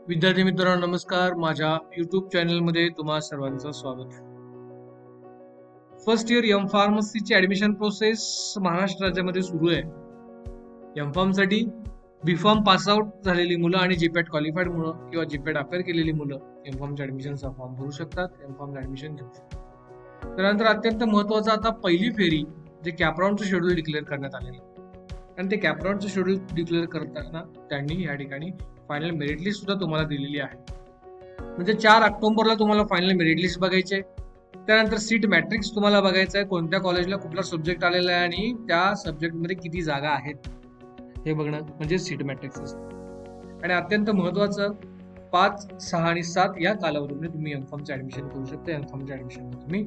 विद्यार्थी मित्रांनो नमस्कार. माझ्या युट्यूब चॅनल मध्ये तुम्हा सर्वांचं स्वागत. फर्स्ट इयर एम फार्मसीची ऍडमिशन प्रोसेस महाराष्ट्र राज्यामध्ये सुरू आहे. एम फार्म साठी बी फॉर्म पास आउट झालेली मुलं आणि जीपॅट क्वालिफाईड मुलं किंवा जीपॅट अपेअर केलेली मुलं एम फॉर्मच्या ऍडमिशनचा फॉर्म भरू शकतात, एम फॉर्मचं ऍडमिशन घेऊ शकतात. त्यानंतर अत्यंत महत्वाचं आता पहिली फेरी जे कॅपराऊंडचं शेड्यूल डिक्लेअर करण्यात आलेलं आणि ते कॅपराऊंडचं शेड्यूल डिक्लेअर करताना त्यांनी या ठिकाणी फायनल मेरिट लिस्ट सुद्धा तुम्हाला दिलेली आहे. म्हणजे 4 ऑक्टोबरला तुम्हाला फायनल मेरिट लिस्ट बघायची आहे. त्यानंतर सीट मॅट्रिक्स तुम्हाला बघायचं आहे, कोणत्या कॉलेजला कुठला सब्जेक्ट आलेला आहे आणि त्या सब्जेक्टमध्ये किती जागा आहेत हे बघणं म्हणजे सीट मॅट्रिक्स असतं. आणि अत्यंत महत्वाचं 5, 6 आणि 7 या कालावधीमध्ये तुम्ही एम फॉर्मचं ऍडमिशन करू शकता. एम फॉर्मच्या ऍडमिशन तुम्ही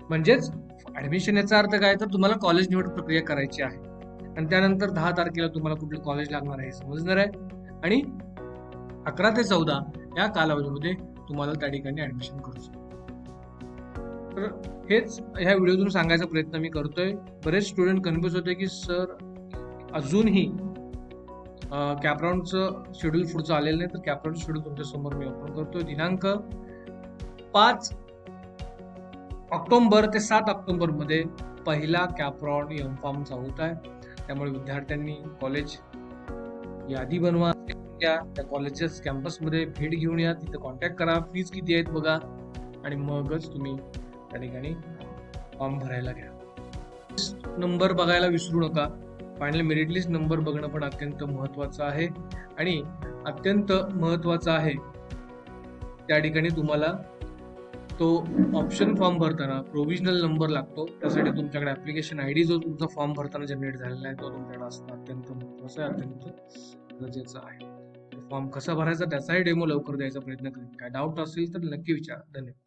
म्हणजेच ऍडमिशन याचा अर्थ काय तर तुम्हाला कॉलेज निवड प्रक्रिया करायची आहे आणि त्यानंतर 10 तारखेला तुम्हाला कुठलं कॉलेज लागणार आहे समजणार आहे आणि 11 ते 14 या कालावधीमध्ये तुम्हाला त्या ठिकाणी ऍडमिशन करू शकतो. तर हेच ह्या व्हिडिओतून सांगायचा प्रयत्न मी करतोय. बरेच स्टुडंट कन्फ्युज होते की सर अजूनही कॅपराऊंडचं शेड्यूल पुढचं आलेलं नाही, तर कॅपराऊंड शेड्यूल तुमच्या समोर मी ओपन करतोय. दिनांक 5 ऑक्टोबर ते 7 ऑक्टोबर मध्ये पहिला कॅपराऊंड एम फॉर्मचा होत आहे. त्यामुळे विद्यार्थ्यांनी कॉलेज यादी बनवा, त्या कॉलेजच्या कॅम्पसमध्ये भेट घेऊन या, तिथे कॉन्टॅक्ट करा, फीज किती आहेत बघा आणि मगच तुम्ही त्या ठिकाणी फॉर्म भरायला घ्या. नंबर बघायला विसरू नका. फायनल मेरिट लिस्ट नंबर बघणं पण अत्यंत महत्वाचं आहे आणि अत्यंत महत्वाचं आहे त्या ठिकाणी तुम्हाला तो ऑप्शन फॉर्म भरताना प्रोव्हिजनल नंबर लागतो. त्यासाठी तुमच्याकडे ऍप्लिकेशन आयडी जो तुमचा फॉर्म भरताना जनरेट झालेला आहे तो तुमच्याकडे असणं अत्यंत महत्वाचं आहे, अत्यंत गरजेचं आहे. फॉर्म कसा भरायचा त्याचाही डेमो लवकर द्यायचा प्रयत्न करेन. काय डाऊट असेल तर नक्की विचारा. धन्यवाद.